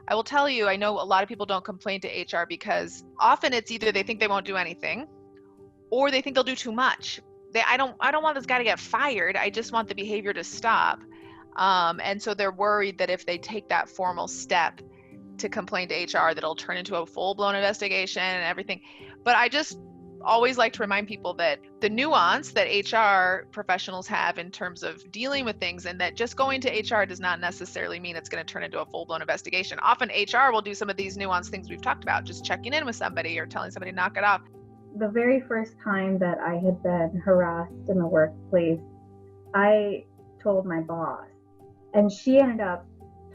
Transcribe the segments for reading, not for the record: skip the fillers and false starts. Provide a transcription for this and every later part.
I will tell you, I know a lot of people don't complain to HR because often it's either they think they won't do anything or they think they'll do too much. I don't want this guy to get fired. I just want the behavior to stop. And so they're worried that if they take that formal step to complain to HR, that it'll turn into a full-blown investigation and everything. But I just always like to remind people that the nuance that HR professionals have in terms of dealing with things, and that just going to HR does not necessarily mean it's going to turn into a full-blown investigation. Often HR will do some of these nuanced things we've talked about, just checking in with somebody or telling somebody to knock it off. The very first time that I had been harassed in the workplace, I told my boss, and she ended up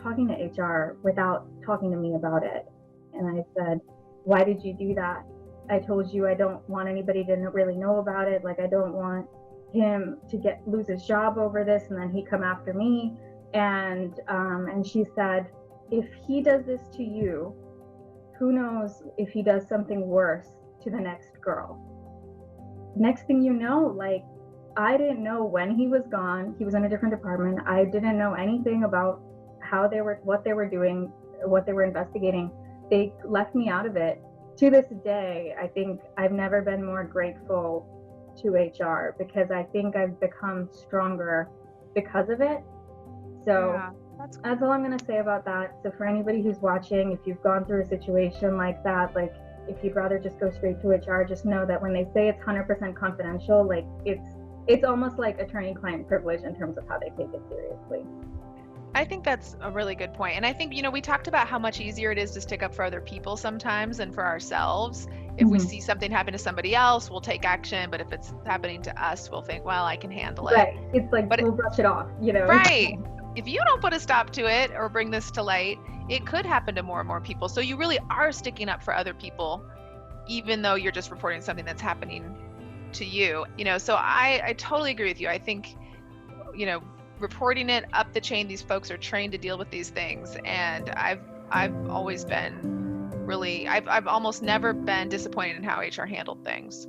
talking to HR without talking to me about it. And I said, "Why did you do that? I told you I don't want anybody to really know about it. Like, I don't want him to lose his job over this, and then he come after me." And she said, "If he does this to you, who knows if he does something worse to the next girl." Next thing you know, like, I didn't know when he was gone. He was in a different department. I didn't know anything about what they were doing, what they were investigating. They left me out of it. To this day, I think I've never been more grateful to HR, because I think I've become stronger because of it. So yeah, that's all I'm going to say about that. So for anybody who's watching, if you've gone through a situation like that, like, if you'd rather just go straight to HR, just know that when they say it's 100% confidential, like, it's almost like attorney-client privilege in terms of how they take it seriously. I think that's a really good point. And I think, we talked about how much easier it is to stick up for other people sometimes than for ourselves. If we see something happen to somebody else, we'll take action. But if it's happening to us, we'll think, well, I can handle it. Right. It's like, we'll brush it off, Right. If you don't put a stop to it or bring this to light, it could happen to more and more people. So you really are sticking up for other people, even though you're just reporting something that's happening to you. So I totally agree with you. I think, reporting it up the chain, these folks are trained to deal with these things. And I've always been I've almost never been disappointed in how HR handled things.